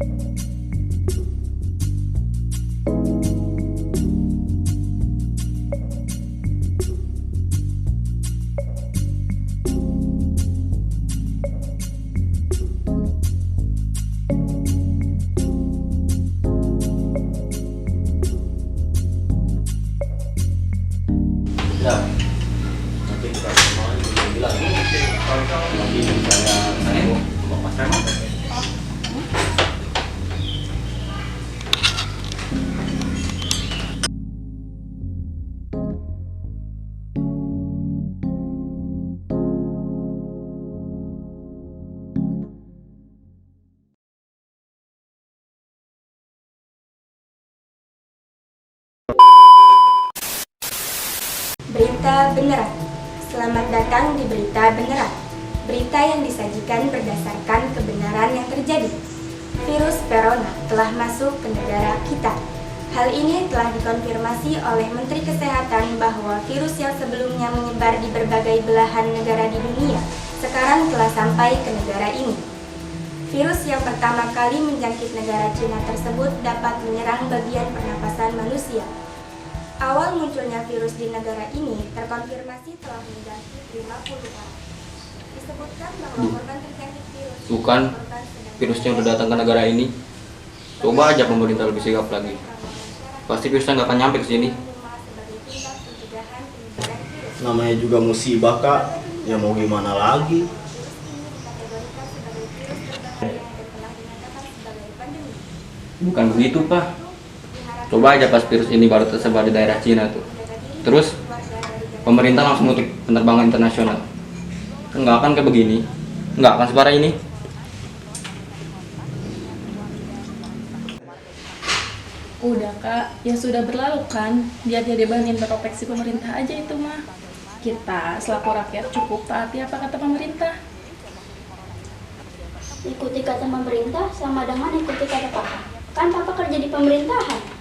Ya, nanti kita semua bilang nanti saya mau pasar. Berita beneran. Selamat datang di Berita Beneran. Berita yang disajikan berdasarkan kebenaran yang terjadi. Virus corona telah masuk ke negara kita. Hal ini telah dikonfirmasi oleh Menteri Kesehatan bahwa virus yang sebelumnya menyebar di berbagai belahan negara di dunia sekarang telah sampai ke negara ini. Virus yang pertama kali menjangkit negara Cina tersebut dapat menyerang bagian pernapasan manusia. Awal munculnya virus di negara ini terkonfirmasi telah menjangkit 50 orang. Disebutkan bahwa korban terjangkit virus Bukan virusnya udah datang ke negara ini. Coba aja pemerintah lebih sigap lagi. Pasti virusnya nggak akan nyampe ke sini. Namanya juga musibah, Kak. Ya mau gimana lagi? Bukan begitu, Pak. Coba aja pas virus ini baru tersebar di daerah Cina tuh. Terus pemerintah langsung nutup penerbangan internasional. Nggak akan kayak begini. Nggak akan separah ini. Udah Kak, ya sudah berlalu kan. Biar jadi bahan introspeksi pemerintah aja itu mah. Kita selaku rakyat cukup taati apa kata pemerintah. Ikuti kata pemerintah sama dengan ikuti kata papa. Kan papa kerja di pemerintahan.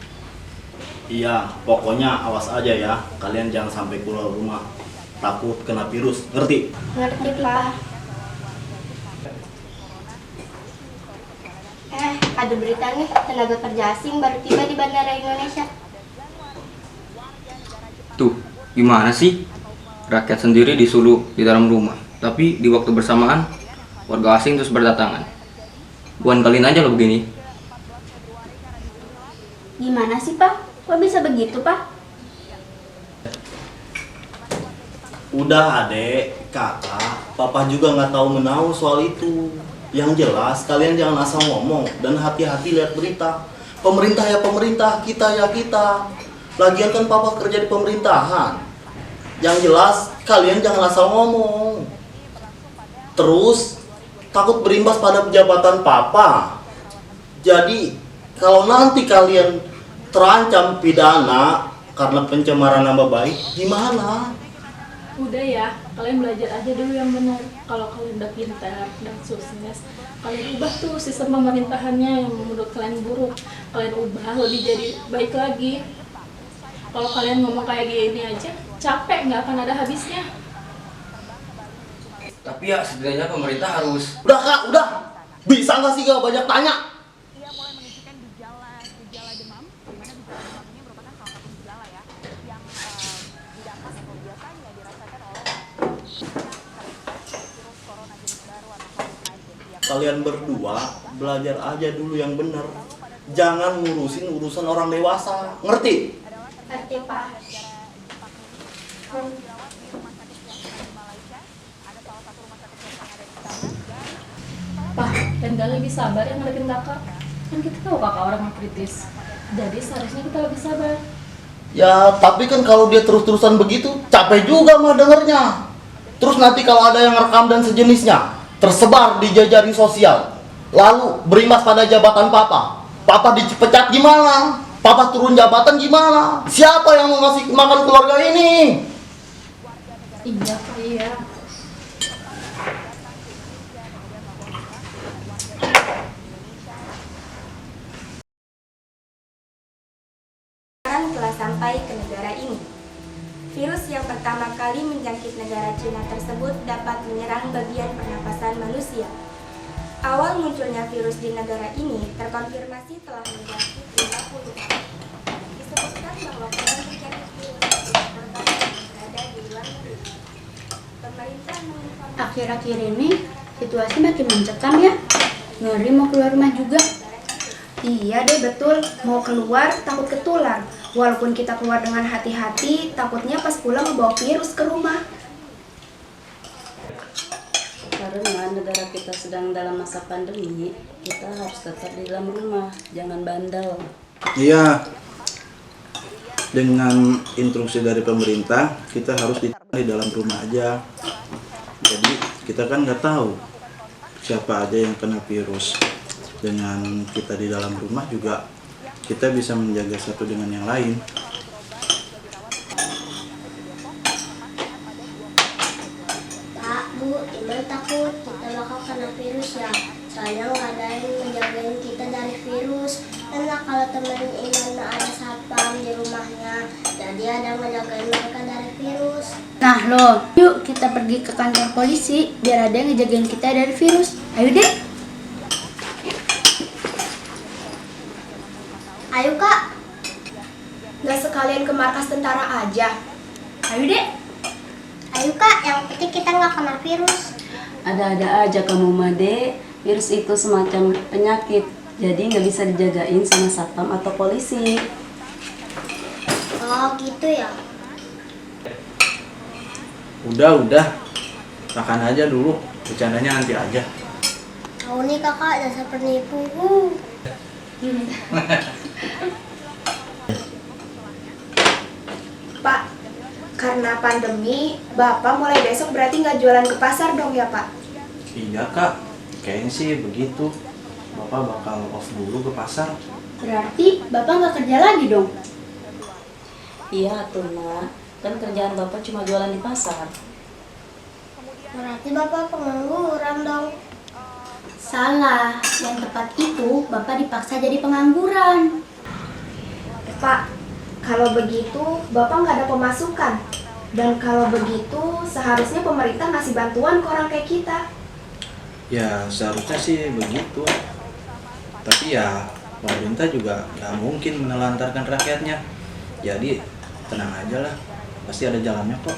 Iya, pokoknya awas aja ya. Kalian jangan sampai keluar rumah takut kena virus, ngerti? Ngerti pak. Ada berita nih, tenaga kerja asing baru tiba di Bandara Indonesia. Tuh, gimana sih? Rakyat sendiri disuruh di dalam rumah. Tapi di waktu bersamaan, warga asing terus berdatangan. Bukan kalian aja loh begini. Gimana sih pak? Kok bisa begitu pak? Udah adek, kakak, papa juga nggak tahu menahu soal itu. Yang jelas kalian jangan asal ngomong dan hati-hati lihat berita. Pemerintah ya pemerintah, kita ya kita. Lagian kan papa kerja di pemerintahan. Yang jelas kalian jangan asal ngomong. Terus takut berimbas pada jabatan papa. Jadi kalau nanti kalian terancam pidana karena pencemaran nama baik, gimana? Udah ya, kalian belajar aja dulu yang benar. Kalau kalian udah pintar dan sukses, kalian ubah tuh sistem pemerintahannya yang menurut kalian buruk. Kalian ubah lebih jadi baik lagi. Kalau kalian ngomong kayak gini aja, capek, nggak akan ada habisnya. Tapi ya setidaknya pemerintah harus. Udah kak, udah. Bisa nggak sih gak banyak tanya? Kalian berdua belajar aja dulu yang benar. Jangan ngurusin urusan orang dewasa. Ngerti? Ngerti pak. Pak, dan gak lebih sabar yang ngadepin kakak. Kan kita tahu kakak orang yang kritis. Jadi seharusnya kita lebih sabar. Ya, tapi kan kalau dia terus-terusan begitu, capek juga mah dengernya. Terus nanti kalau ada yang rekam dan sejenisnya tersebar di jejaring sosial, lalu berimbas pada jabatan papa, papa dipecat gimana? Papa turun jabatan gimana? Siapa yang mau ngasih makan keluarga ini? Iya Pak, iya. Sekarang telah sampai ke negara ini. Virus yang pertama kali menjangkit negara Cina tersebut dapat menyerang bagian pernapasan manusia. Awal munculnya virus di negara ini terkonfirmasi telah menjangkit 50 orang. Disebutkan bahwa korban terjangkit virus itu korban yang berada di luar negeri. Pemerintah menginformasi Akhir-akhir ini situasi makin mencekam ya. Ngeri mau keluar rumah juga. Iya deh betul, mau keluar takut ketular. Walaupun kita keluar dengan hati-hati, takutnya pas pulang membawa virus ke rumah. Karena negara kita sedang dalam masa pandemi, kita harus tetap di dalam rumah, jangan bandel. Iya. Dengan instruksi dari pemerintah, kita harus di dalam rumah aja. Jadi kita kan nggak tahu siapa aja yang kena virus. Dengan kita di dalam rumah juga kita bisa menjaga satu dengan yang lain. Pak, Bu, Iman takut kita bakal kena virus ya. Soalnya nggak ada yang menjagain kita dari virus. Enak kalau temen Iman ada satpam di rumahnya. Jadi ada yang ngejagain mereka dari virus. Nah loh, yuk kita pergi ke kantor polisi biar ada yang ngejagain kita dari virus. Ayo deh. Ayo Kak, Nggak sekalian ke markas tentara aja. Ayo deh. ayo Kak, yang penting kita nggak kena virus. Ada-ada aja kamu Made, virus itu semacam penyakit, jadi nggak bisa dijagain sama satpam atau polisi. Oh gitu ya. Udah. Makan aja dulu. Bercandanya nanti aja. Tahu nih Kakak, dasar penipu. Pak, karena pandemi, Bapak mulai besok berarti nggak jualan ke pasar dong ya Pak? Iya kak, kayaknya sih begitu. Bapak bakal off dulu ke pasar. Berarti Bapak nggak kerja lagi dong? Iya tuh Nak, kan kerjaan Bapak cuma jualan di pasar. Berarti Bapak pengangguran dong. Salah, yang tepat itu Bapak dipaksa jadi pengangguran. Pak, kalau begitu Bapak nggak ada pemasukan. Dan kalau begitu seharusnya pemerintah ngasih bantuan ke orang kayak kita. Ya seharusnya sih begitu. Tapi ya pemerintah juga nggak mungkin menelantarkan rakyatnya. Jadi tenang aja lah, pasti ada jalannya kok.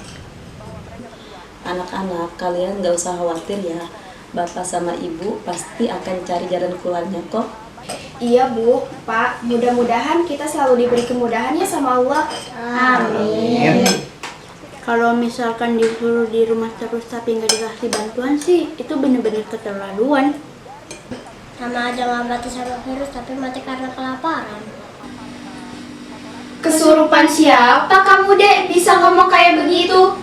Anak-anak, kalian nggak usah khawatir ya. Bapak sama Ibu pasti akan cari jalan keluarnya kok. Iya Bu, Pak, mudah-mudahan kita selalu diberi kemudahannya sama Allah. Amin. Kalau misalkan disuruh di rumah terus tapi nggak dikasih bantuan sih, itu bener-bener keterlaluan. Sama aja nggak mati sama virus tapi mati karena kelaparan. Kesurupan siapa kamu dek bisa ngomong kayak begitu?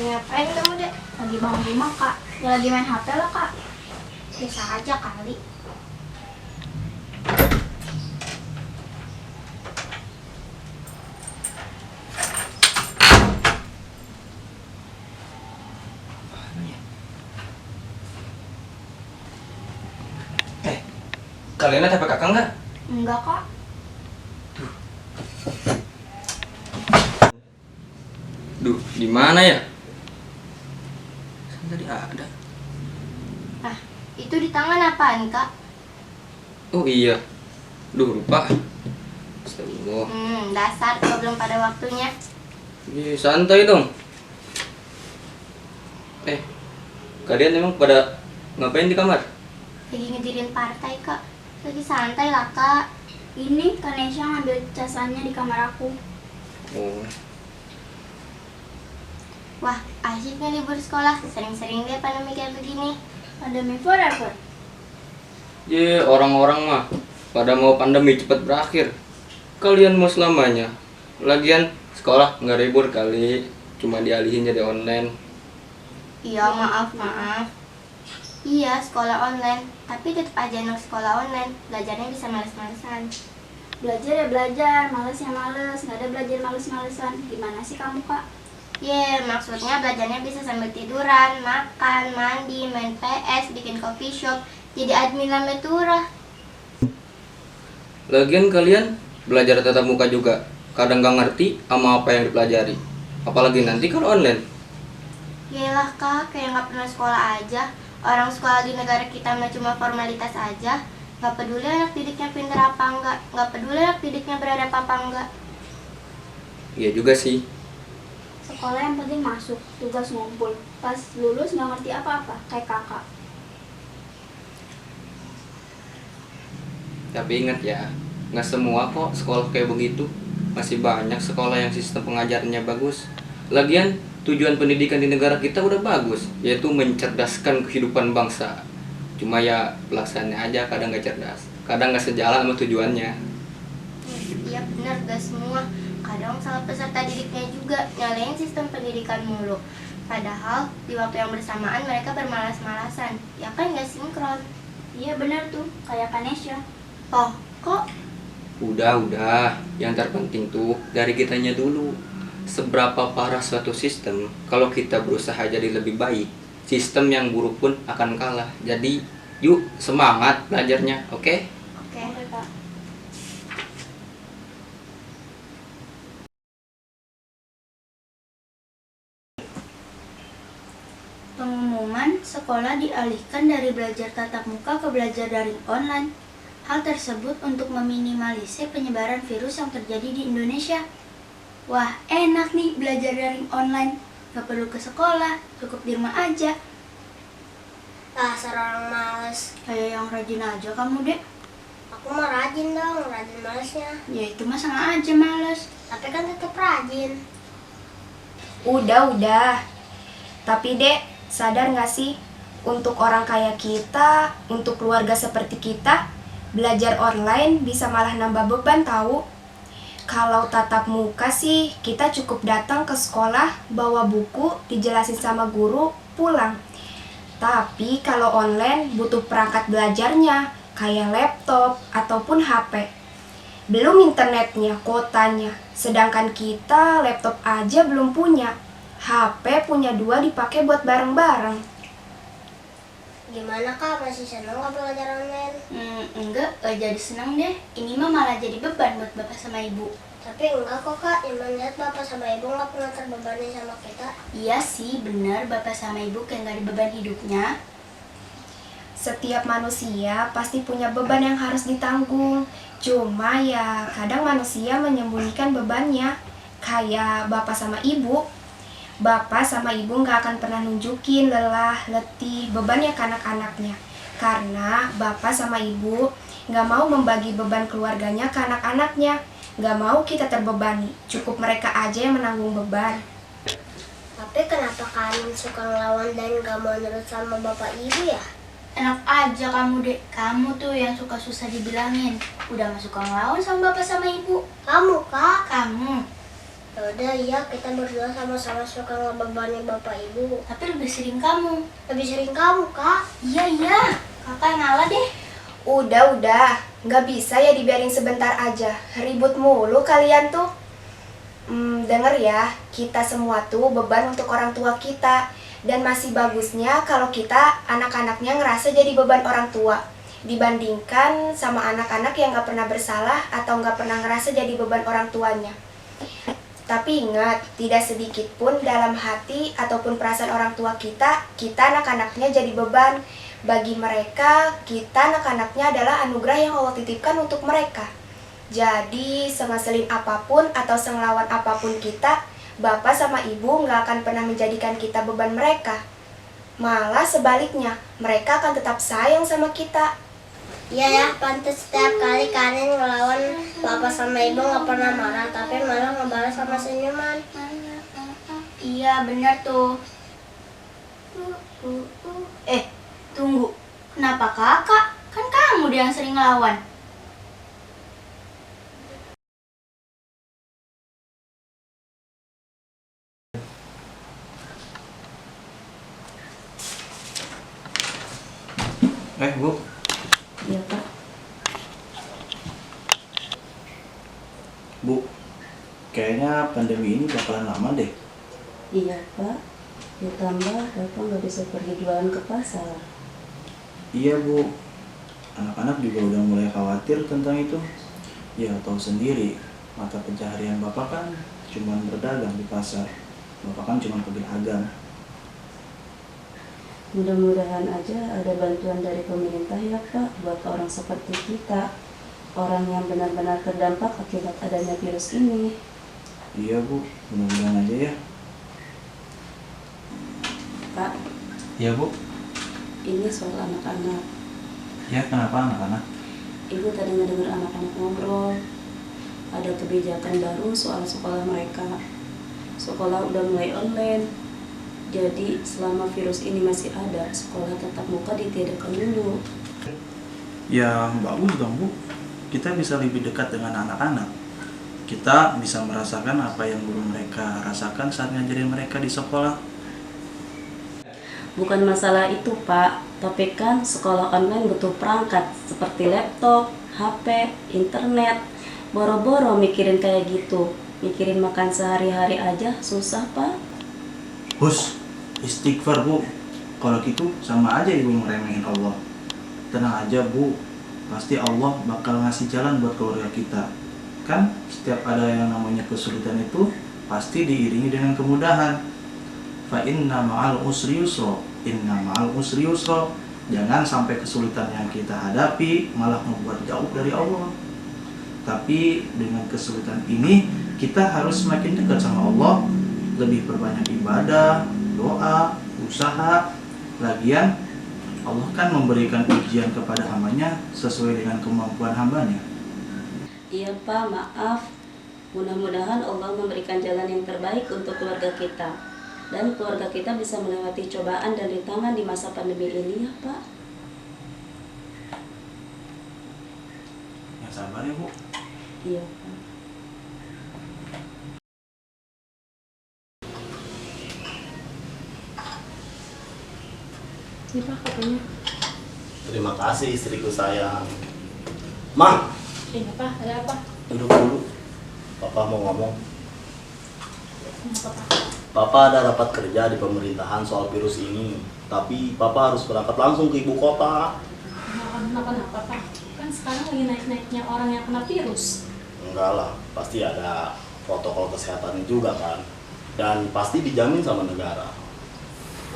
Ngapain kamu dek? Lagi bangun rumah kak, ya lagi main HP lah kak. Bisa aja kali. Kalian ada HP kakak nggak? Enggak kak. Duh, di mana ya? Tadi ada. Ah, itu di tangan apaan kak? Oh iya. Duh, lupa. Astagfirullah. Dasar kau belum pada waktunya. Santai dong. Kalian emang pada ngapain di kamar? Lagi ngedirin partai kak. Lagi santai lah kak. Ini Kanesha ngambil casannya di kamar aku. Oh, Wah, asik nih libur sekolah. Sering-sering deh pandemi kayak begini. Pandemi forever. orang-orang mah pada mau pandemi cepat berakhir. Kalian mau selamanya. Lagian sekolah nggak libur kali, cuma dialihin jadi online. Iya, maaf. Iya, sekolah online. Tapi tetap aja anak sekolah online, belajarnya bisa males-malesan. Belajar ya belajar, males ya males, nggak ada belajar males-malesan. Gimana sih kamu kak? Maksudnya belajarnya bisa sambil tiduran, makan, mandi, main PS, bikin coffee shop, jadi admin lambe turah. Lagian kalian belajar tatap muka juga, kadang nggak ngerti sama apa yang dipelajari. Apalagi nanti kalau online. Yaelah kak, kayak nggak pernah sekolah aja. Orang sekolah di negara kita mah cuma formalitas aja. Nggak peduli anak didiknya pintar apa enggak, nggak peduli anak didiknya beradab apa enggak. Iya juga sih. Sekolah yang penting masuk, tugas ngumpul. Pas lulus nggak ngerti apa-apa, kayak kakak. Tapi ingat ya, nggak semua kok sekolah kayak begitu. Masih banyak sekolah yang sistem pengajarannya bagus. Lagian tujuan pendidikan di negara kita udah bagus, yaitu mencerdaskan kehidupan bangsa. Cuma ya pelaksanaannya aja kadang nggak cerdas, kadang nggak sejalan sama tujuannya. Iya benar, gak semua. Kadang salah peserta didiknya juga, nyalain sistem pendidikan mulu. Padahal di waktu yang bersamaan mereka bermalas-malasan. Ya kan gak sinkron. Iya benar tuh, kayak Kanesha. Oh, kok? Udah, yang terpenting tuh dari kitanya dulu. Seberapa parah suatu sistem, kalau kita berusaha jadi lebih baik, sistem yang buruk pun akan kalah. Jadi, yuk semangat belajarnya, oke? Oke. Kak. Pengumuman sekolah dialihkan dari belajar tatap muka ke belajar daring online. Hal tersebut untuk meminimalisir penyebaran virus yang terjadi di Indonesia. Wah, enak nih belajar daring online. Gak perlu ke sekolah, cukup di rumah aja. Dasar orang males. Kayak yang rajin aja kamu, Dek. Aku mau rajin dong, rajin malesnya. Ya itu mah sama aja males. Tapi kan tetap rajin. Udah. Tapi Dek, sadar gak sih? Untuk orang kaya kita, untuk keluarga seperti kita, belajar online bisa malah nambah beban tahu. Kalau tatap muka sih, kita cukup datang ke sekolah, bawa buku, dijelasin sama guru, pulang. Tapi kalau online butuh perangkat belajarnya, kayak laptop ataupun HP. Belum internetnya, kuotanya. Sedangkan kita laptop aja belum punya. HP punya 2 dipakai buat bareng-bareng. Gimana kak, masih seneng gak belajar online? Enggak jadi seneng deh. Ini mah malah jadi beban buat bapak sama ibu. Tapi enggak kok kak, Iman lihat bapak sama ibu gak pernah terbebani sama kita. Iya sih, bener bapak sama ibu kayak gak ada beban hidupnya. Setiap manusia pasti punya beban yang harus ditanggung. Cuma ya kadang manusia menyembunyikan bebannya. Kayak bapak sama ibu. Bapak sama ibu gak akan pernah nunjukin lelah, letih, bebannya ke anak-anaknya. Karena bapak sama ibu gak mau membagi beban keluarganya ke anak-anaknya. Gak mau kita terbebani, cukup mereka aja yang menanggung beban. Tapi kenapa kalian suka ngelawan dan gak mau nurut sama bapak ibu ya? Enak aja kamu dek, kamu tuh yang suka susah dibilangin. Udah gak suka ngelawan sama bapak sama ibu. Kamu kak? Kamu. Yaudah iya, kita berdua sama-sama suka ngebebani bapak ibu. Tapi lebih sering kamu. Lebih sering kamu kak? Iya, kakak ngalah deh. Udah, gak bisa ya dibiarin sebentar aja. Ribut mulu kalian tuh. Denger ya, kita semua tuh beban untuk orang tua kita. Dan masih bagusnya kalau kita anak-anaknya ngerasa jadi beban orang tua. Dibandingkan sama anak-anak yang gak pernah bersalah atau gak pernah ngerasa jadi beban orang tuanya. Tapi ingat, tidak sedikit pun dalam hati ataupun perasaan orang tua kita anak-anaknya jadi beban. Bagi mereka, kita anak-anaknya adalah anugerah yang Allah titipkan untuk mereka. Jadi, sengeselin apapun atau senglawan apapun kita, bapak sama ibu nggak akan pernah menjadikan kita beban mereka. Malah sebaliknya, mereka akan tetap sayang sama kita. Iya ya, pantas setiap kali kalian ngelawan bapak sama ibu gak pernah marah, tapi malah ngebalas sama senyuman. Iya bener tuh. Tunggu, kenapa kakak? Kan kamu dia yang sering ngelawan. Bu, Iya Pak. Bu, kayaknya pandemi ini bakalan lama deh. Iya Pak. Ditambah Bapak nggak bisa pergi jualan ke pasar. Iya Bu, anak-anak juga udah mulai khawatir tentang itu. Ya tahu sendiri, mata pencaharian Bapak kan cuma berdagang di pasar. Bapak kan cuma pedagang. Mudah-mudahan aja ada bantuan dari pemerintah ya Pak buat orang seperti kita, orang yang benar-benar terdampak akibat adanya virus ini. Iya Bu, mudah-mudahan aja ya. Pak, Iya Bu. ini soal anak-anak. Ya kenapa anak-anak? Ibu tadi ngedenger anak-anak ngobrol. Ada kebijakan baru soal sekolah mereka. Sekolah udah mulai online. Jadi selama virus ini masih ada, sekolah tatap muka ditiadakan dulu. Ya bagus dong Bu, kita bisa lebih dekat dengan anak-anak. Kita bisa merasakan apa yang guru mereka rasakan saat ngajarin mereka di sekolah. Bukan masalah itu Pak, tapi kan sekolah online butuh perangkat seperti laptop, HP, internet. Boro-boro mikirin kayak gitu, mikirin makan sehari-hari aja susah Pak. Hus, istighfar Bu. Kalau gitu sama aja Ibu ngeremehin Allah. Tenang aja Bu, pasti Allah bakal ngasih jalan buat keluarga kita. Kan setiap ada yang namanya kesulitan itu pasti diiringi dengan kemudahan. Fa inna ma'al usri yusra, inna ma'al usri yusra. Jangan sampai kesulitan yang kita hadapi malah membuat jauh dari Allah. Tapi dengan kesulitan ini kita harus semakin dekat sama Allah, lebih perbanyak ibadah, doa, usaha. Lagian Allah kan memberikan ujian kepada hambanya sesuai dengan kemampuan hambanya. Iya Pak, maaf. Mudah-mudahan Allah memberikan jalan yang terbaik untuk keluarga kita. Dan keluarga kita bisa melewati cobaan dan rintangan di masa pandemi ini ya Pak. Yang sabar ya Bu. Iya Pak. Ini Pak katanya. Terima kasih istriku sayang. Mang, Iya Pak, ada apa? duduk dulu. Papa mau ngomong. Kenapa Pak? Papa ada rapat kerja di pemerintahan soal virus ini. Tapi Papa harus berangkat langsung ke ibu kota. Kenapa Pak? Kan sekarang lagi naik-naiknya orang yang kena virus. Enggak lah, pasti ada protokol kesehatannya juga kan. Dan pasti dijamin sama negara.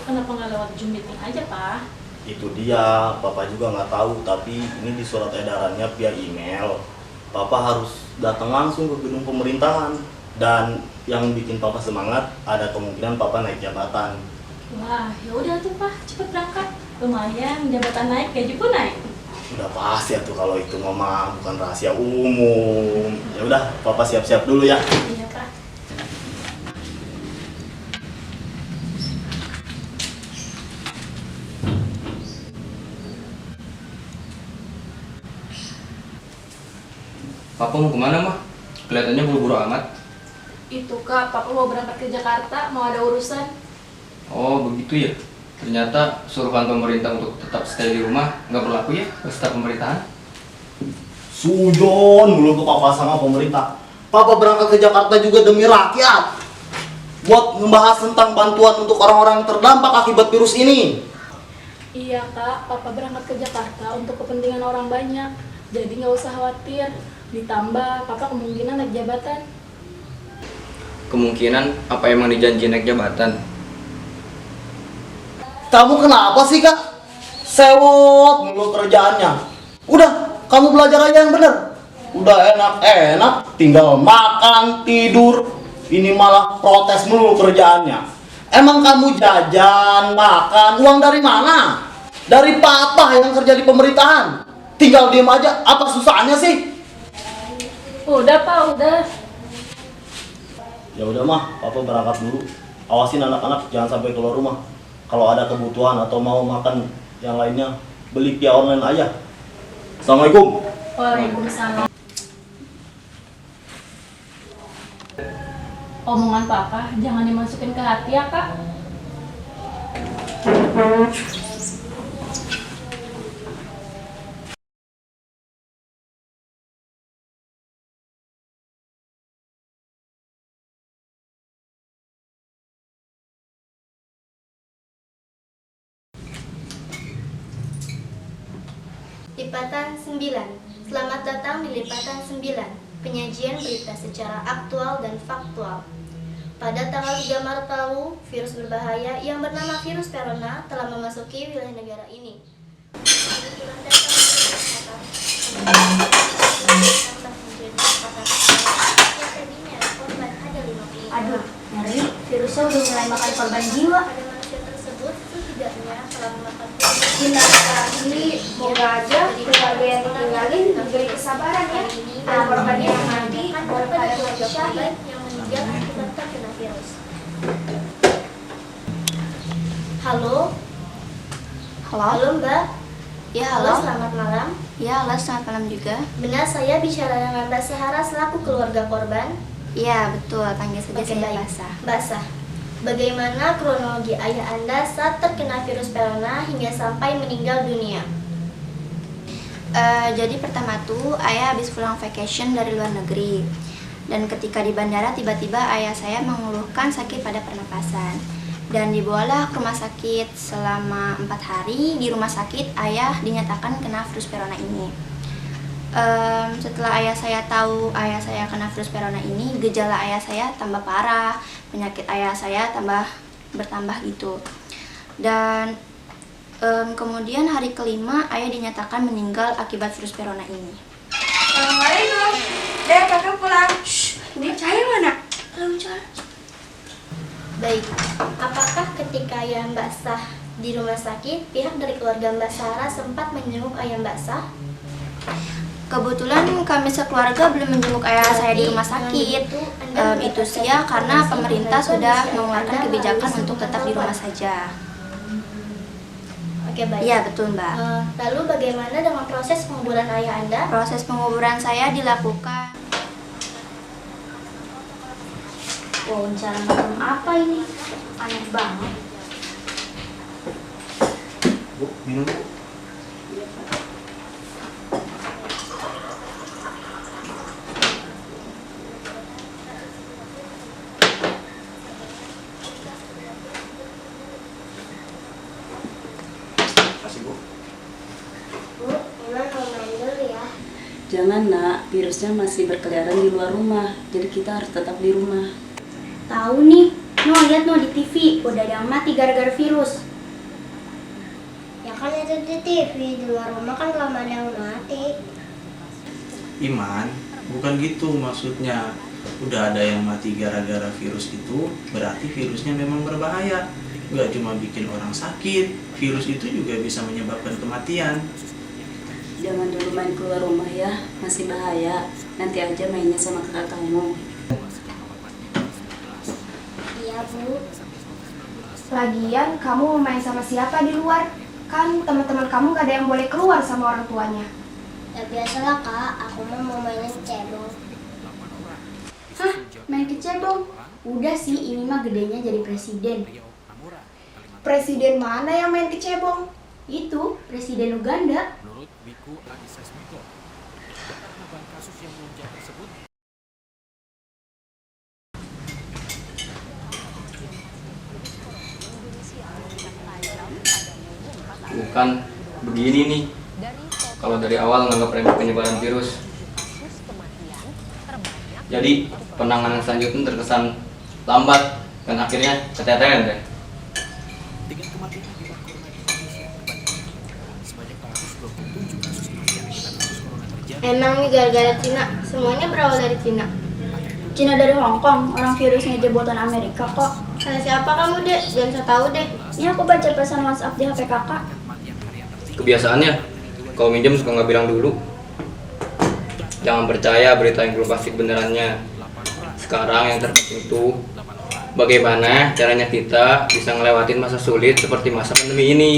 Kenapa nggak lewat Zoom meeting aja Pak? Itu dia, Papa juga nggak tahu. Tapi ini di surat edarannya via email. Papa harus datang langsung ke gedung pemerintahan. Dan yang bikin Papa semangat, ada kemungkinan Papa naik jabatan. Wah, ya udah tuh Pak, cepet berangkat. Lumayan, jabatan naik, gaji pun naik. Udah pasti ya tuh kalau itu mama, bukan rahasia umum. Ya udah, Papa siap-siap dulu ya. Iya Pak. Papa mau kemana mah? Kelihatannya buru-buru amat. Itu Kak, Papa mau berangkat ke Jakarta, mau ada urusan. Oh begitu ya. Ternyata suruhan pemerintah untuk tetap stay di rumah nggak berlaku ya ke staf pemerintahan. Sujon dulu tuh Papa sama pemerintah. Papa berangkat ke Jakarta juga demi rakyat. Buat membahas tentang bantuan untuk orang-orang yang terdampak akibat virus ini. Iya Kak, Papa berangkat ke Jakarta untuk kepentingan orang banyak. Jadi nggak usah khawatir. Ditambah, Papa kemungkinan naik jabatan. Kemungkinan apa emang dijanji naik jabatan? Kamu kenapa sih Kak? Sewot mulu kerjaannya. Udah, kamu belajar aja yang bener. Udah enak-enak, tinggal makan, tidur. Ini malah protes mulu kerjaannya. Emang kamu jajan, makan, uang dari mana? Dari Papa yang kerja di pemerintahan. Tinggal diem aja, apa susahnya sih? Udah Pak, udah. Ya udah mah, Papa berangkat dulu. Awasin anak-anak jangan sampai keluar rumah. Kalau ada kebutuhan atau mau makan yang lainnya, beli via online aja. Assalamualaikum. Waalaikumsalam. Omongan Papa jangan dimasukin ke hati ya Kak. Lipatan 9. Selamat datang di Lipatan 9, penyajian berita secara aktual dan faktual. Pada tanggal 3 Maret lalu, virus berbahaya yang bernama virus corona telah memasuki wilayah negara ini. Kebetulan data yang tadinya korban ada 50. Aduh, ngeri. Virusnya udah mulai makan korban jiwa. Pada manusia tersebut setidaknya telah memakan Semoga aja keluarga yang ditinggalin diberi kesabaran ya. Dan korban yang mati pada keluarga korban yang meninggal akibat terkena virus. Halo, halo Mbak. Ya, Halo, halo. selamat malam. Ya, halo, selamat malam juga. Benar saya bicara dengan Mbak Sahara selaku keluarga korban? Iya, betul. Panggil saja Oke, saya baik. Basah. Mbak Sah, bagaimana kronologi ayah Anda saat terkena virus corona hingga sampai meninggal dunia? Jadi pertama tuh ayah habis pulang vacation dari luar negeri. Dan ketika di bandara tiba-tiba ayah saya mengeluhkan sakit pada pernapasan. Dan dibawalah ke rumah sakit selama 4 hari. Di rumah sakit ayah dinyatakan kena virus corona ini. Setelah ayah saya tahu ayah saya kena virus corona ini, gejala ayah saya tambah parah, penyakit ayah saya bertambah gitu. Dan kemudian hari kelima ayah dinyatakan meninggal akibat virus corona ini. Assalamualaikum. Dek, kakak pulang. Ini cahaya mana? Baik, apakah ketika ayah Mbak Sah di rumah sakit, pihak dari keluarga Mbak Sarah sempat menjenguk ayah Mbak Sah? Kebetulan kami sekeluarga belum menjenguk ayah saya di rumah sakit. Itu sih ya karena pemerintah sudah mengeluarkan kebijakan untuk tetap di rumah saja. Oke, baik. Iya, betul, Mbak. Lalu bagaimana dengan proses penguburan ayah Anda? Proses penguburan saya dilakukan. Wawancara macam apa ini? Aneh banget. Bu, minum. Kasih, Bu. Bu, Iman mau main dulu ya. Jangan nak, virusnya masih berkeliaran di luar rumah, jadi kita harus tetap di rumah. Tahu nih, lihat di TV, udah ada yang mati gara-gara virus. Ya kan itu di TV, di luar rumah kan belum ada yang mati. Iman, bukan gitu maksudnya. Udah ada yang mati gara-gara virus itu, berarti virusnya memang berbahaya. Nggak cuma bikin orang sakit, virus itu juga bisa menyebabkan kematian. Jangan dulu main keluar rumah ya, masih bahaya. Nanti aja mainnya sama kakak kamu. Iya Bu. Lagian kamu mau main sama siapa di luar? Kan teman-teman kamu gak ada yang boleh keluar sama orang tuanya. Ya biasalah Kak, aku mau mainin cebong. Hah? Main kecebong? Udah sih, ini mah gedenya jadi presiden. Presiden mana yang main kecebong? Itu, presiden Uganda. Bukan begini nih. Kalau dari awal nganggap remeh penyebaran virus. Jadi penanganan selanjutnya terkesan lambat dan akhirnya keteteran deh. Emang nih gara-gara Cina, semuanya berawal dari Cina. Cina dari Hong Kong, orang virusnya buatan Amerika kok. Salah siapa kamu dek? Jangan saya tahu deh. Ini aku baca pesan WhatsApp di HP kakak. Kebiasaannya, kalau minjem suka nggak bilang dulu. Jangan percaya berita yang belum pasti kebenarannya. Sekarang yang terpenting itu bagaimana caranya kita bisa ngelewatin masa sulit seperti masa pandemi ini.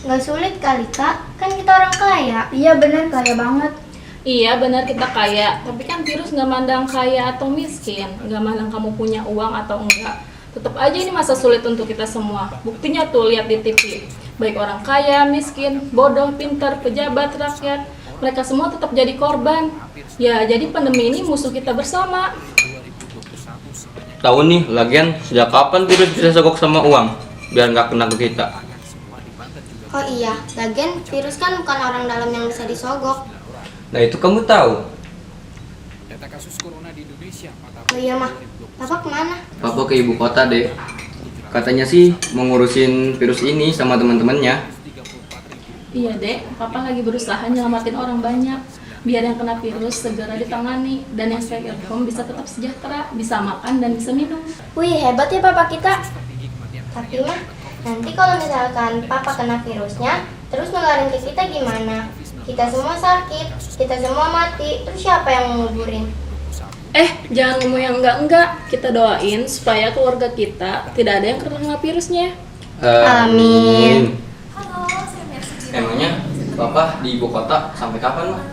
Nggak sulit kali Kak, kan kita orang kaya. Iya bener, kaya banget. Iya benar kita kaya, tapi kan virus nggak mandang kaya atau miskin, nggak mandang kamu punya uang atau enggak. Tetap aja ini masa sulit untuk kita semua. Buktinya tuh lihat di TV, baik orang kaya, miskin, bodoh, pintar, pejabat, rakyat, mereka semua tetap jadi korban. Ya jadi pandemi ini musuh kita bersama. Tahu nih, lagian sejak kapan virus bisa sogok sama uang biar nggak kena ke kita? Oh iya, lagian virus kan bukan orang dalam yang bisa disogok. Nah itu kamu tahu. Oh iya mah, Papa kemana? Papa ke ibu kota deh. Katanya sih mau ngurusin virus ini sama teman-temannya. Iya dek, papa lagi berusaha nyelamatin orang banyak biar yang kena virus segera ditangani dan yang stay at home bisa tetap sejahtera, bisa makan dan bisa minum. Wih, hebat ya papa kita. Tapi mah, nanti kalau misalkan papa kena virusnya, terus nularin ke kita gimana? Kita semua sakit, kita semua mati, terus siapa yang nguburin? Jangan ngomong yang enggak-enggak. Kita doain supaya keluarga kita tidak ada yang kena virusnya. Amin. Emangnya Papa di ibu kota sampai kapan, Mah?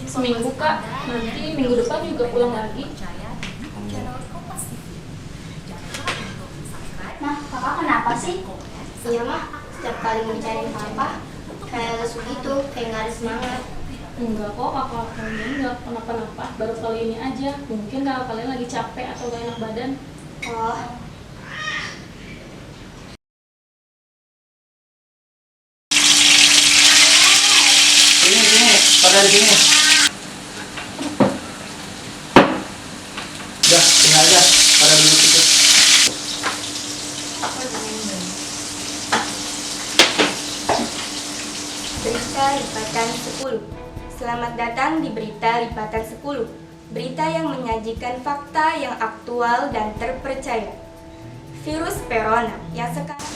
Seminggu kak, nanti minggu depan juga pulang lagi. Nah, kakak kenapa sih? Iya mah, setiap kali mau dicariin papa, kayak lesu gitu, kayak nggak ada semangat. Enggak kok, kakak kalian enggak kenapa-napa. Baru kali ini aja. Mungkin kakak kalian lagi capek atau gak enak badan. Oh, Sini, pada di sini. Udah, sini aja, pada duduk situ. Berita Lipatan 10. Selamat datang di Berita Lipatan 10. Berita yang menyajikan fakta yang aktual dan terpercaya. Virus corona yang sekarang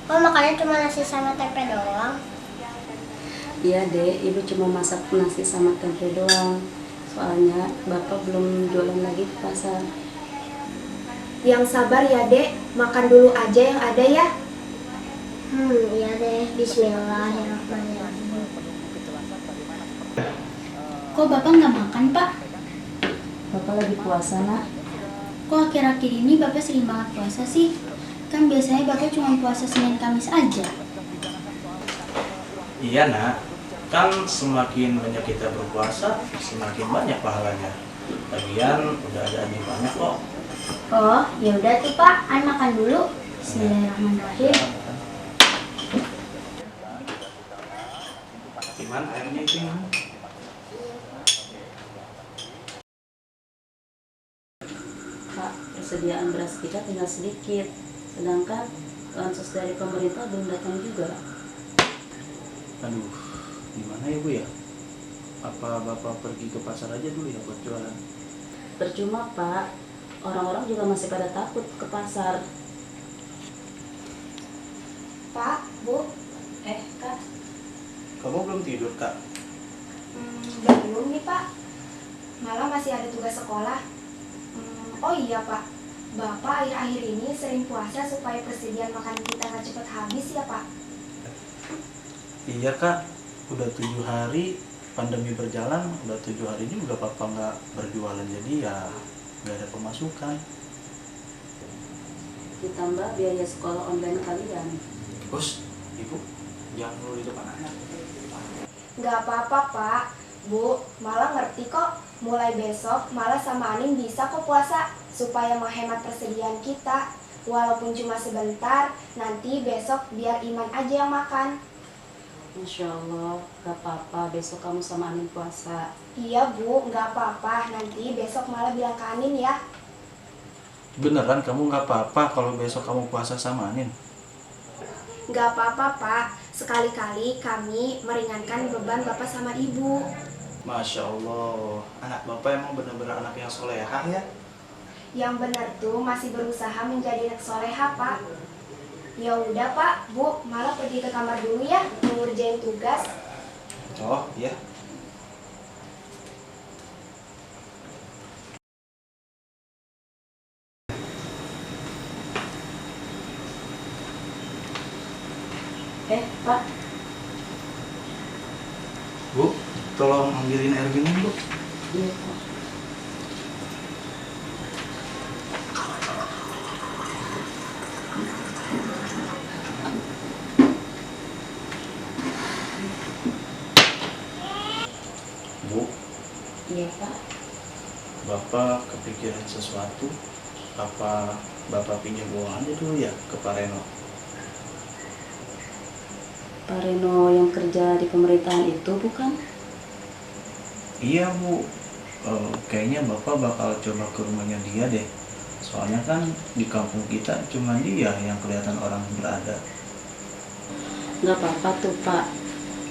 Oh, makannya cuma nasi sama tempe doang. Iya dek, ibu cuma masak nasi sama tempe doang. Soalnya bapak belum jualan lagi di pasar. yang sabar ya dek, makan dulu aja yang ada ya. Iya deh. Bismillahirrahmanirrahim. Kok bapak nggak makan, Pak? Bapak lagi puasa nak. Kok akhir-akhir ini bapak sering banget puasa sih? Kan biasanya bapak cuma puasa Senin Kamis aja. Iya nak, kan semakin banyak kita berpuasa, semakin banyak pahalanya. Lagian udah ada adil banyak kok. Oh, ya udah tuh Pak, An makan dulu. Bismillahirrahmanirrahim. Gimana airnya itu? Pak, persediaan beras kita tinggal sedikit. Sedangkan bansos dari pemerintah belum datang juga. Aduh, gimana ya bu ya? Apa bapak pergi ke pasar aja dulu ya buat jualan? Percuma Pak, orang-orang juga masih pada takut ke pasar. Pak, Bu, Kak, Kamu belum tidur kak? belum nih Pak. Malah masih ada tugas sekolah. Oh iya Pak, Bapak akhir-akhir ini sering puasa supaya persediaan makanan kita nggak cepat habis ya Pak? Iya kak, udah 7 hari pandemi berjalan, udah 7 hari juga papa nggak berjualan, jadi ya nggak ada pemasukan. Ditambah biaya sekolah online kalian. Bos, ibu, jangan dulu di depan anak. Nggak apa-apa Pak, Bu, malah ngerti kok. Mulai besok malah sama Anin bisa kok puasa supaya menghemat persediaan kita. Walaupun cuma sebentar, nanti besok biar Iman aja yang makan. Masya Allah, gak apa-apa, besok kamu sama Anin puasa. Iya Bu, nggak apa-apa. Nanti besok malah bilang ke Anin ya. Beneran kamu nggak apa-apa kalau besok kamu puasa sama Anin? Nggak apa-apa Pak, sekali-kali kami meringankan beban Bapak sama Ibu. Masya Allah, anak bapak emang bener-bener anak yang solehah ya? Yang benar tuh masih berusaha menjadi anak soleha Pak. Ya udah Pak, Bu, malah pergi ke kamar dulu ya, mengerjain tugas. Oh iya. Pak, Bu, tolong ambilin air minum bu. iya Pak. Bapak kepikiran sesuatu, apa Bapak pinjam uang aja dulu ya ke Pak Reno? Pak Reno yang kerja di pemerintahan itu bukan? Iya Bu, kayaknya Bapak bakal coba ke rumahnya dia deh. Soalnya kan di kampung kita cuma dia yang kelihatan orang berada. Nggak apa-apa tuh Pak,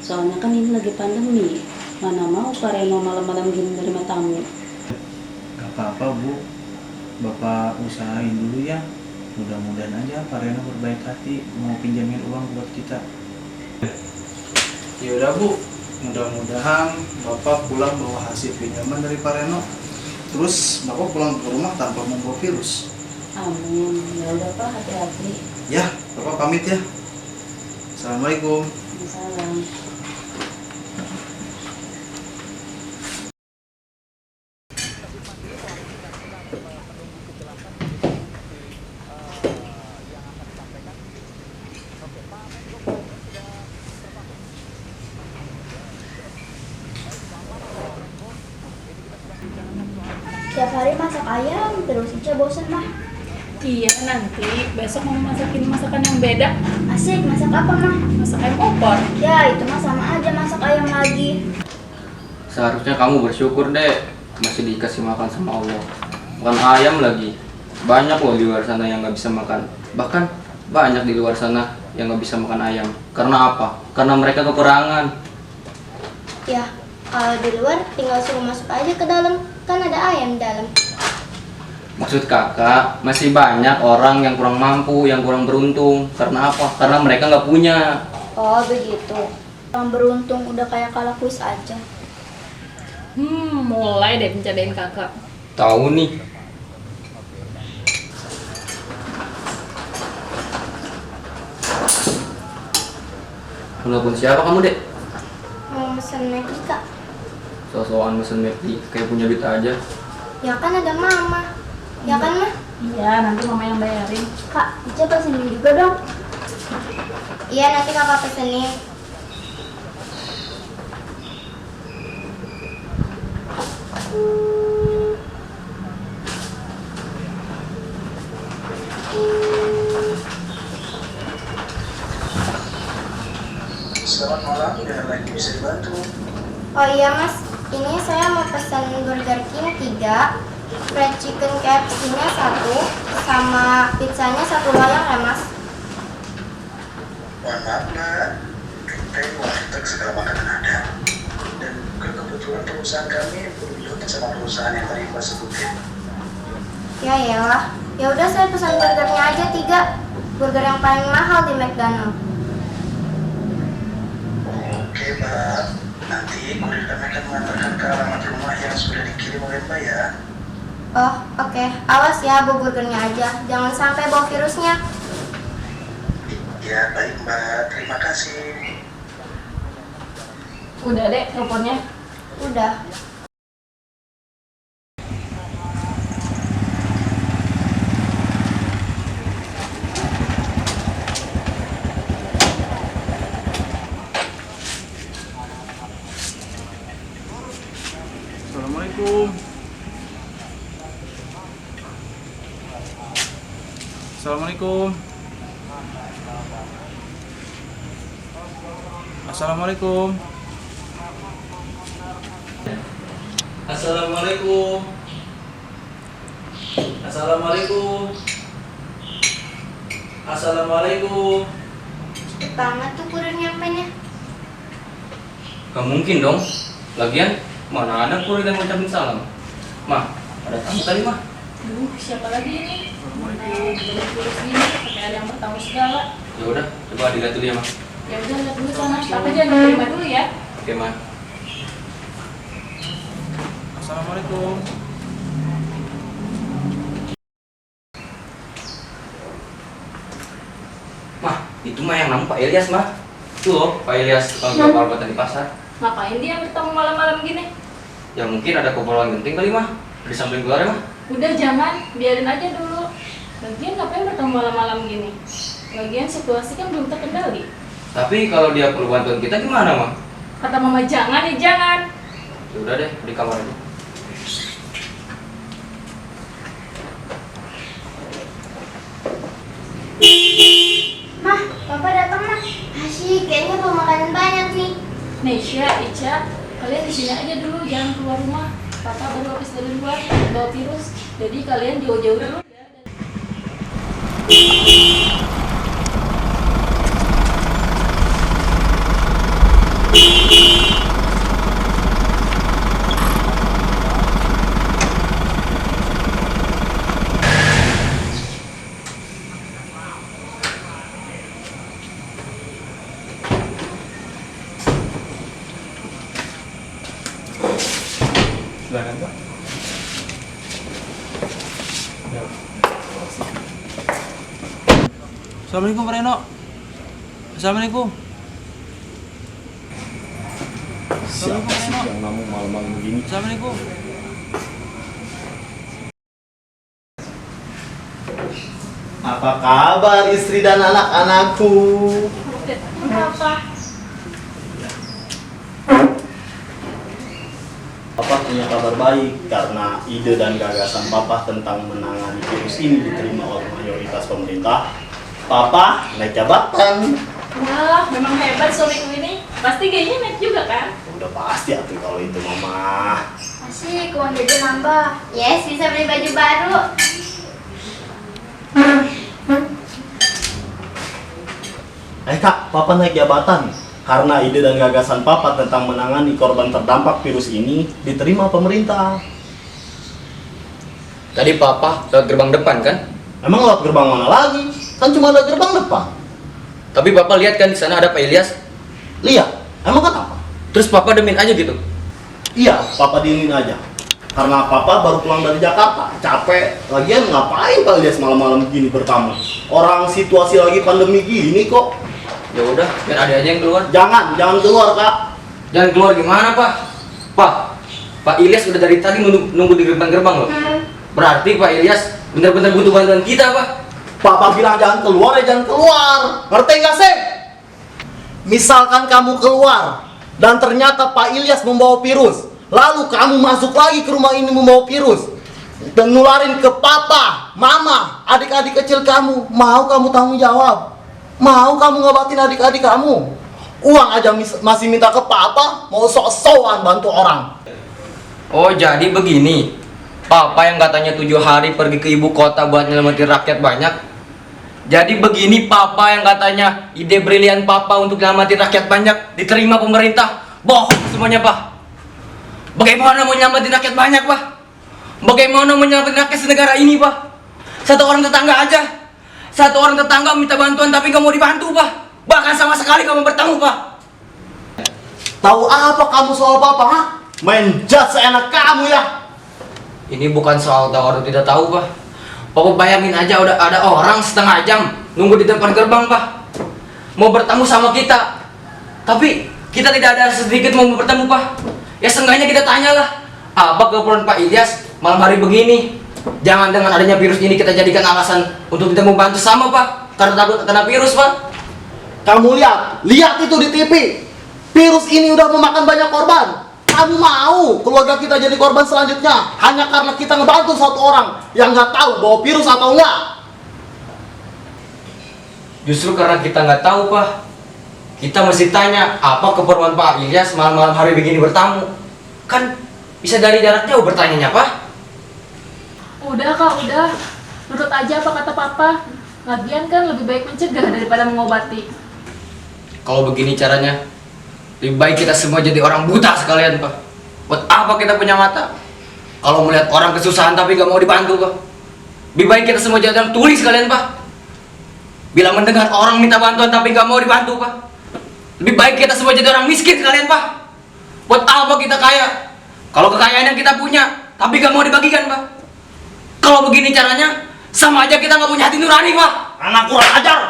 soalnya kan ini lagi pandemi. Mana mau Pak Reno malam-malam gini menerima tamu. Gak apa-apa Bu, Bapak usahain dulu ya. Mudah-mudahan aja Pak Reno berbaik hati mau pinjamin uang buat kita. Yaudah Bu, mudah-mudahan Bapak pulang bawa hasil pinjaman dari Pak Reno. Terus Bapak pulang ke rumah tanpa membawa virus. Amin. Ya udah Pak, hati-hati. Ya, Bapak pamit ya. Assalamualaikum. Salam. Tiap hari masak ayam, terus Ica bosen mah. Iya, nanti besok mau masakin masakan yang beda. Asik, masak apa mah? Masak ayam opor. Ya, itu mah sama aja masak ayam lagi. Seharusnya kamu bersyukur deh, masih dikasih makan sama Allah. Makan ayam lagi. Banyak loh di luar sana yang nggak bisa makan. Bahkan banyak di luar sana yang nggak bisa makan ayam. Karena apa? Karena mereka kekurangan. Ya, kalau di luar tinggal suruh masuk aja ke dalam, kan ada ayam di dalam. Maksud kakak, masih banyak orang yang kurang mampu, yang kurang beruntung. Karena apa? Karena mereka nggak punya. Oh begitu. Orang beruntung udah kayak kalah kuis aja. Mulai deh mencadain kakak. Tahu nih. Walaupun siapa kamu, Dek? Mau pesen Maggi kak? So-soan mesen McD, kayak punya duit aja. Ya kan ada mama. Ya kan mah? Iya, nanti mama yang bayarin. Kak, Ica pesenin juga dong. Iya, nanti kakak pesenin. Selamat malam, dengan lagi bisa dibantu. Oh iya mas, ini saya mau pesan Burger King 3, fried chicken KFC-nya 1, sama pizzanya 1 loyang ya mas. Mohon maaf mbak, kita warteg segala makanan ada. Dan kebetulan perusahaan kami berhubungan sama perusahaan yang tadi mbak sebutin. Ya iyalah, ya udah saya pesan burgernya aja 3, burger yang paling mahal di McDonald. Oke mbak, nanti kurir kami akan mengantarkan ke alamat rumah yang sudah dikirim oleh mbak ya. Oh oke, awas ya bawa burgernya aja, jangan sampai bawa virusnya. Ya baik mbak, terima kasih. Udah deh teleponnya. Udah. Assalamualaikum. Assalamualaikum. Assalamualaikum. Assalamualaikum. Assalamualaikum. Assalamualaikum. Cepet banget tuh kurir nyampenya. Gak mungkin dong. Lagian, mana ada kurir yang ngucapin salam. Mah, ada tamu tadi mah. Duh, siapa lagi ini? Jadi virus gini, sampai ada yang bertamu segala. Ya udah, coba dilihat dulu ya mah. Ya udah lihat dulu sana, tapi jangan diterima dulu ya. Oke mah. Assalamualaikum. Mah, itu mah yang namanya Pak Ilyas mah. Tuh loh, Pak Ilyas tukang jual martabak di pasar. Ngapain dia bertamu malam-malam gini? Ya mungkin ada keperluan penting kali mah. Di samping keluar ya mah. Udah jangan, biarin aja dulu. Lagian ngapain bertamu malam-malam gini? Lagian situasi kan belum terkendali. Tapi kalau dia perlu bantuan kita gimana mah? Kata mama jangan ya jangan. Ya udah deh, di kamar aja. Nesya, Ica, kalian di sini aja dulu, jangan keluar rumah. Papa baru habis dari luar bawa virus, jadi kalian jauh-jauh dulu ya. Silakan Pak. Assalamualaikum Pak Reno. Assalamualaikum. Siapa sih yang namu malam-malam begini? Assalamualaikum. Apa kabar istri dan anak-anakku? Apa? Papa punya kabar baik karena ide dan gagasan Papa tentang menangani virus ini diterima oleh mayoritas pemerintah. Papa naik jabatan. Wah, memang hebat suamiku ini. Pasti gajinya naik juga kan? Udah pasti atuh kalau itu mama. Asik, uang jajan nambah. Yes, bisa beli baju baru. Kak, Papa naik jabatan karena ide dan gagasan Papa tentang menangani korban terdampak virus ini diterima pemerintah. Tadi Papa lewat gerbang depan kan? Emang lewat gerbang mana lagi? Kan cuma ada gerbang depan. Tapi Papa lihat kan di sana ada Pak Ilyas. Lihat, emang kenapa? Terus Papa demin aja gitu. Iya, Papa diemin aja. Karena Papa baru pulang dari Jakarta, capek. Lagian ngapain Pak Ilyas malam-malam gini bertamu? Orang situasi lagi pandemi gini kok. Ya udah, biar ada aja yang keluar. Jangan keluar Kak. Jangan keluar gimana Pak? Pak Ilyas udah dari tadi nunggu di gerbang-gerbang loh. Berarti Pak Ilyas benar-benar butuh bantuan kita Pak. Papa bilang jangan keluar ya jangan keluar. Ngerti nggak sih? Misalkan kamu keluar dan ternyata Pak Ilyas membawa virus, lalu kamu masuk lagi ke rumah ini membawa virus dan nularin ke papa, mama, adik-adik kecil kamu, mau kamu tanggung jawab? Mau kamu ngobatin adik-adik kamu? Uang aja masih minta ke papa, mau sok-sokan bantu orang. Oh jadi begini, Papa yang katanya 7 hari pergi ke ibu kota buat nyelamatin rakyat banyak. Jadi begini Papa yang katanya ide brilian Papa untuk nyelamatin rakyat banyak diterima pemerintah. Bohong semuanya Pak. Bagaimana mau nyelamatin rakyat banyak Pak? Bagaimana mau nyelamatin rakyat senegara ini Pak? Satu orang tetangga minta bantuan tapi gak mau dibantu Pak. Bahkan sama sekali gak mau bertemu Pak. Tahu apa kamu soal papa? Ha? Main judge seenak kamu ya. Ini bukan soal tahu atau tidak tahu Pak. Papa bayangin aja udah ada orang setengah jam nunggu di depan gerbang Pak, mau bertemu sama kita, tapi kita tidak ada sedikit mau bertemu Pak. Ya seenggaknya kita tanyalah, apa keperluan Pak Ilyas malam hari begini? Jangan dengan adanya virus ini kita jadikan alasan untuk tidak membantu sama Pak, karena takut kena virus Pak. Kamu lihat itu di TV. Virus ini udah memakan banyak korban. Kamu mau keluarga kita jadi korban selanjutnya hanya karena kita ngebantu satu orang yang nggak tahu bawa virus atau enggak? Justru karena kita nggak tahu Pak, kita mesti tanya apa keperluan Pak Ilyas malam-malam hari begini bertamu. Kan bisa dari jarak jauh bertanyanya Pak. Udah Kak, udah. Nurut aja apa kata Papa. Lagian kan lebih baik mencegah daripada mengobati. Kalau begini caranya, lebih baik kita semua jadi orang buta sekalian Pak. Buat apa kita punya mata? Kalau melihat orang kesusahan tapi gak mau dibantu Pak. Lebih baik kita semua jadi orang tuli sekalian Pak. Bila mendengar orang minta bantuan tapi gak mau dibantu Pak. Lebih baik kita semua jadi orang miskin sekalian Pak. Buat apa kita kaya? Kalau kekayaan yang kita punya tapi gak mau dibagikan Pak. Kalau begini caranya, sama aja kita gak punya hati nurani Pak. Anak kurang ajar.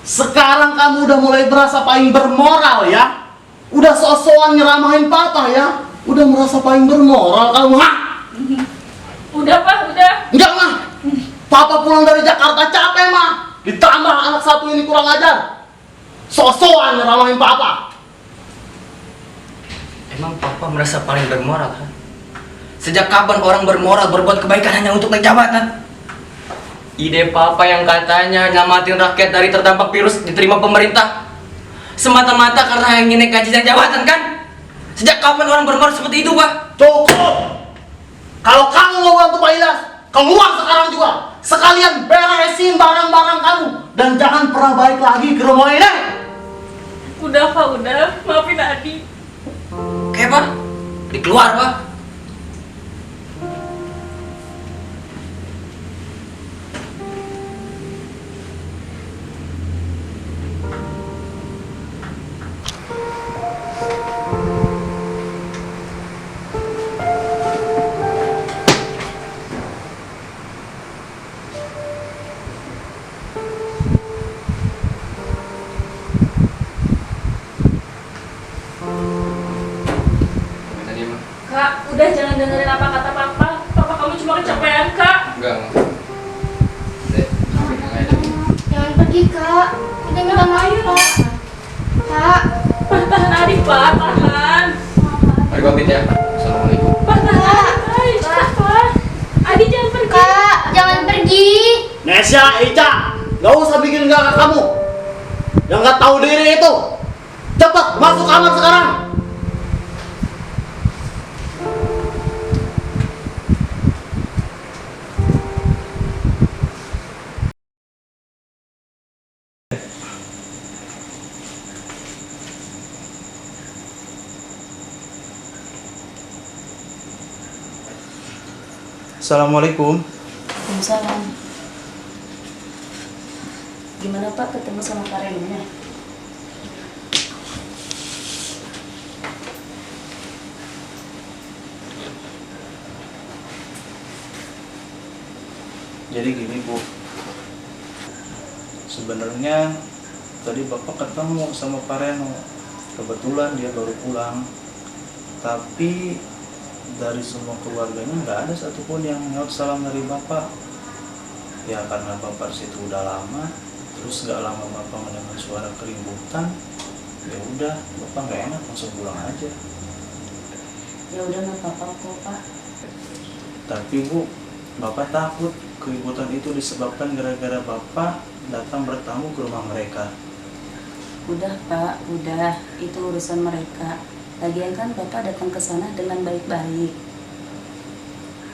Sekarang kamu udah mulai berasa paling bermoral ya. Udah sok-sokan nyeramahin papa ya. Udah merasa paling bermoral kamu, ha? Udah Pak, udah. Enggak mah. Papa pulang dari Jakarta capek mah. Ditambah anak satu ini kurang ajar. Sok-sokan nyeramahin papa. Emang Papa merasa paling bermoral kan? Sejak kapan orang bermoral berbuat kebaikan hanya untuk naik jabatan? Ide papa yang katanya nyelamatin rakyat dari terdampak virus diterima pemerintah semata-mata karena ingin naik gaji dan jabatan kan? Sejak kapan orang berbuat seperti itu, Pak? Cukup! Kalau kamu mau bantu Pak Ilyas, keluar sekarang juga. Sekalian beresin barang-barang kamu dan jangan pernah balik lagi ke rumah ini. Udah Pak, udah. Maafin Adi. Oke, Pak. Dikeluar, Pak. Kak, udah jangan dengerin apa kata papa. Papa kamu cuma kecapean, Kak. Enggak. Dek, bilang aja. Jangan pergi, Kak. Kita nggak mau, Pak. Kak. Pak, tahan Adi, Pak. Tahan. Mari pamit ya. Assalamualaikum. Pak, tahan. Pak. Adi jangan pergi. Kak, jangan pergi. Nesya, Ica, gak usah bikin gagak kamu. Yang gak tahu diri itu. Cepat masuk kamar sekarang. Assalamualaikum. Waalaikumsalam. Gimana Pak ketemu sama Pak Renonya? Jadi gini Bu, sebenarnya tadi Bapak ketemu sama Pak Reno. Kebetulan dia baru pulang, tapi dari semua keluarganya nggak ada satupun yang nyaut salam dari Bapak. Ya karena Bapak situ udah lama, terus nggak lama Bapak mendengar suara keributan, ya udah Bapak nggak enak langsung pulang aja. Ya udah nggak apa-apa kok Pak. Tapi Bu, Bapak takut keributan itu disebabkan gara-gara Bapak datang bertamu ke rumah mereka. Udah Pak, udah. Itu urusan mereka. Lagian kan Bapak datang ke sana dengan baik-baik.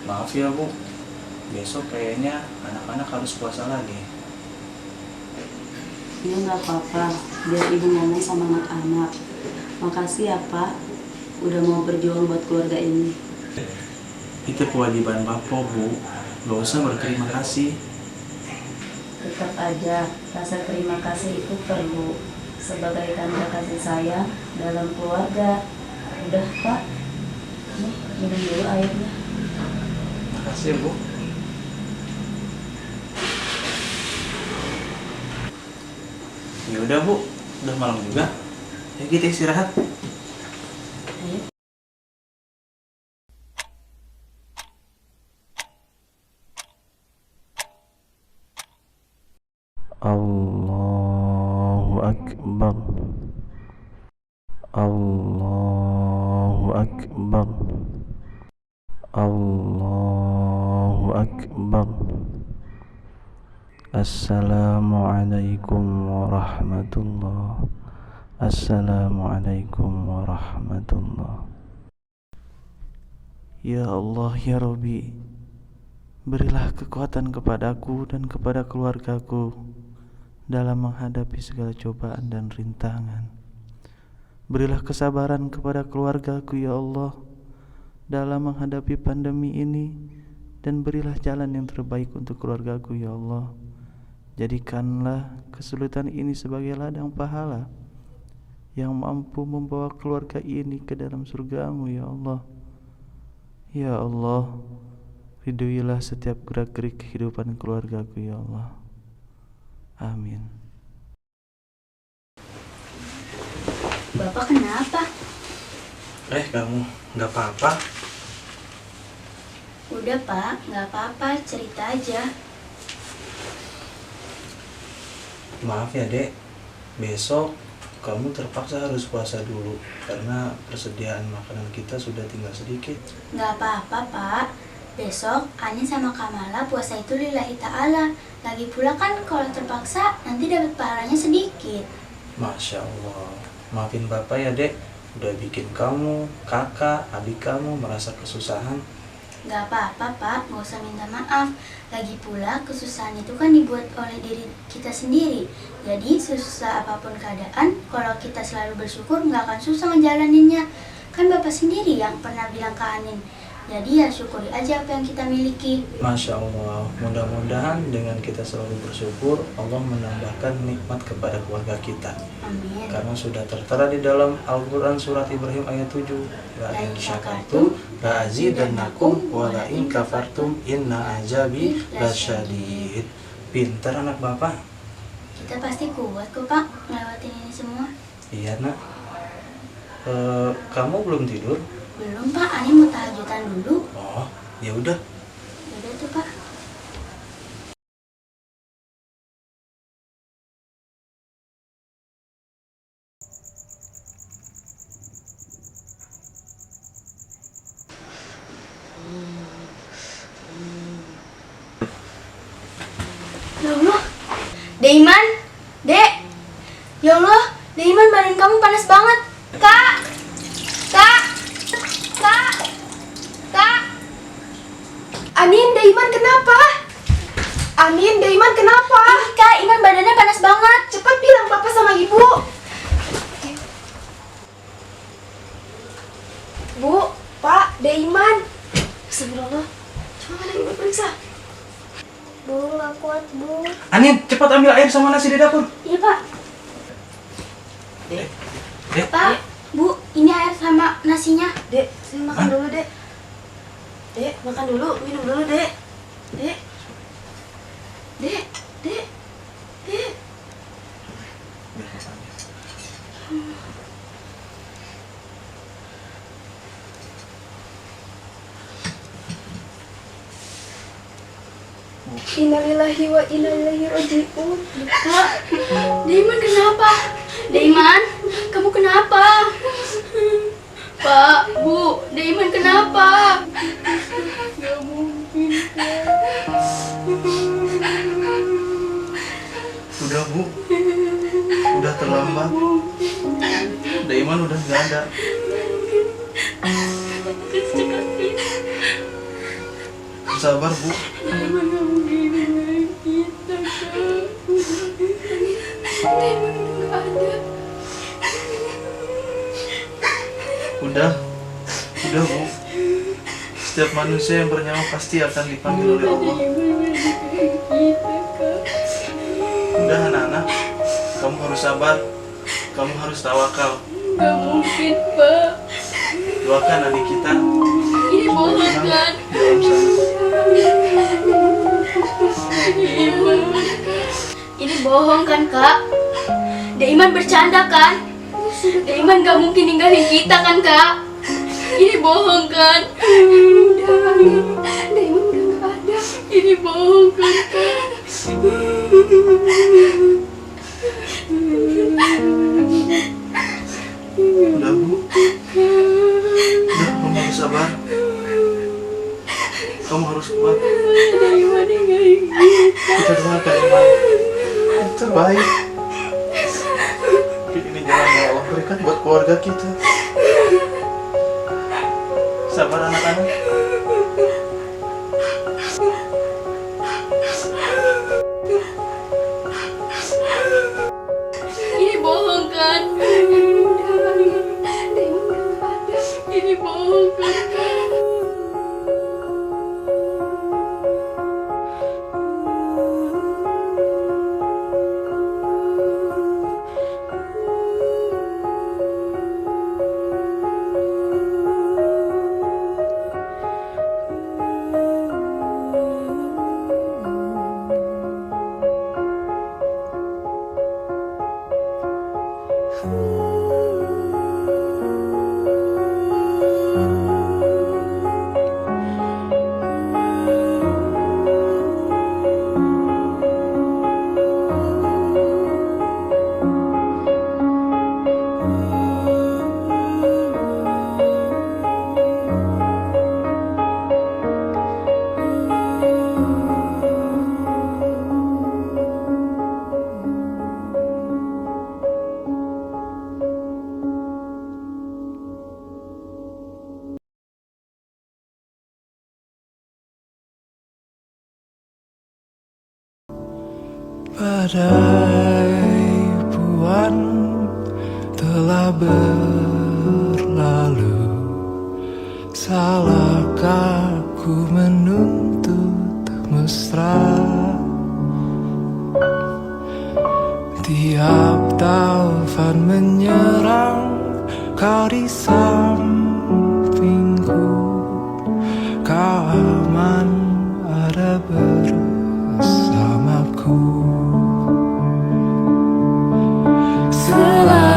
Maaf ya Bu, besok kayaknya anak-anak harus puasa lagi. Ya nggak apa-apa. Biar Ibu ngomong sama anak-anak. Makasih ya Pak. Udah mau berjuang buat keluarga ini. Itu kewajiban Bapak Bu, gak usah berterima kasih. Tetap aja rasa terima kasih itu perlu sebagai tanda kasih sayang dalam keluarga. Udah Pak, nih minum dulu airnya. Makasih ya Bu. Ya udah Bu, udah malam juga. Ya kita istirahat. Ayo. Allahu Akbar. Allahu Akbar. Allahu Akbar. Assalamualaikum warahmatullah. Assalamualaikum warahmatullah. Ya Allah ya Rabbi, berilah kekuatan kepadaku dan kepada keluargaku dalam menghadapi segala cobaan dan rintangan. Berilah kesabaran kepada keluargaku ya Allah dalam menghadapi pandemi ini, dan berilah jalan yang terbaik untuk keluargaku ya Allah. Jadikanlah kesulitan ini sebagai ladang pahala yang mampu membawa keluarga ini ke dalam surga-Mu ya Allah. Ya Allah, ridhoilah setiap gerak-gerik kehidupan keluargaku ya Allah. Amin. Bapak kenapa? Kamu nggak apa-apa? Udah Pak, nggak apa-apa, cerita aja. Maaf ya Dek, besok kamu terpaksa harus puasa dulu karena persediaan makanan kita sudah tinggal sedikit. Nggak apa-apa Pak, Besok Anin sama Kamala puasa itu lillahi ta'ala. Lagi pula kan kalau terpaksa nanti dapat pahalanya sedikit. Masya Allah. Maafin Bapak ya dek, udah bikin kamu, kakak, adik kamu merasa kesusahan. Gak apa-apa Pak, gak usah minta maaf. Lagi pula kesusahan itu kan dibuat oleh diri kita sendiri. Jadi sesusah apapun keadaan, kalau kita selalu bersyukur gak akan susah ngejalaninnya. Kan Bapak sendiri yang pernah bilang ke Anin. Jadi ya syukuri aja apa yang kita miliki. Masya Allah, mudah-mudahan dengan kita selalu bersyukur, Allah menambahkan nikmat kepada keluarga kita. Amin. Karena sudah tertera di dalam Al-Quran surat Ibrahim ayat 7. La in syakartum la azidannakum wa la in kafartum inna azabi lasyadid. Pintar anak Bapak. Kita pasti kuat kok Pak ngelewatin ini semua. Iya nak. Kamu belum tidur? Belum Pak, Anin mau tahajudan dulu. Oh, ya udah. Yaudah tuh Pak. Ya Allah, Deiman, Dek. Ya Allah, Deiman badan kamu panas banget. Kak, Kak, Kak, Kak. Anin, Deiman kenapa? Anin, Deiman kenapa? Ih, Kak, Iman badannya panas banget. Cepat bilang papa sama ibu. Bu, Pak, Deiman. Astagfirullah. Coba mana ibu periksa. Bu, nggak kuat, Bu. Anin, cepat ambil air sama nasi di dapur. Iya Pak. Dek. Pak, Bu, ini air sama nasinya. Dek, sini makan dulu, Dek. Dek, makan dulu, minum dulu, Dek. Dek. Dek, Dek. Dek. Innalillahi wa inna ilaihi raji'un. Kak, Deiman kenapa? Deiman, kamu kenapa? Pak, Bu, Deiman kenapa? Gak mungkin, Udah Bu, udah terlambat. Daiman udah nggak ada. Sabar Bu. Deiman gak mungkin ninggalin kita, Kak. Deiman udah gak ada. Udah Bu. Setiap manusia yang bernyawa pasti akan dipanggil oleh Allah. Udah anak-anak, kamu harus sabar, kamu harus tawakal. Gak mungkin, Pak. Doakan adik kita. Ini bohong kan? Dalam sana. Ini bohong kan, Kak? Deiman bercanda kan? Deiman gak mungkin ninggalin kita kan, Kak? Ini bohong kan? Deiman udah gak ada. Ini bohong kan, Kak? Udah Bu. Udah, kamu harus sabar. Kamu harus kuat. Deiman ninggalin Kita doakan Iman yang terbaik. Ini jalan yang Allah berikan buat keluarga kita. Sabar anak-anak. Ini bohong kan? Ini bohong kan, Kak? Badai puan telah berlalu. Salahkah ku menuntut mesra? Tiap taufan menyerang, kau di sampingku. Kau aman ada bersamaku. Selamanya,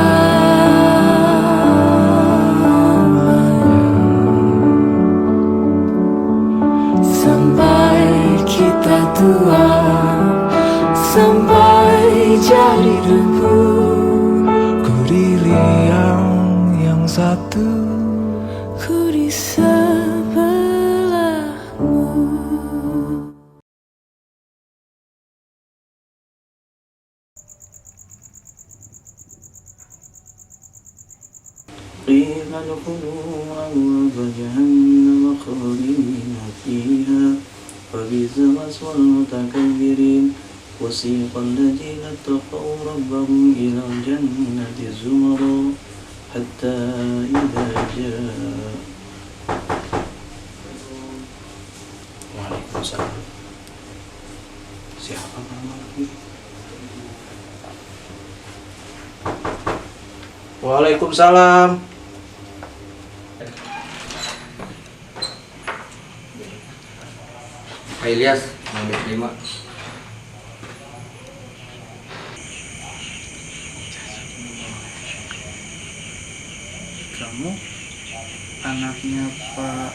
sampai kita tua, sampai jadi debu. Ku di liang yang satu, ku di sebelahmu. قيل ادخلوا أبواب جهنم خالدين فيها فبئس مثوى المتكبرين وسيق الذين اتقوا ربهم إلى الجنة زمرا حتى إذا جاء. Waalaikumsalam. Siapa nama lagi? Waalaikumsalam. Kak Ilyas, mau diterima. Kamu anaknya Pak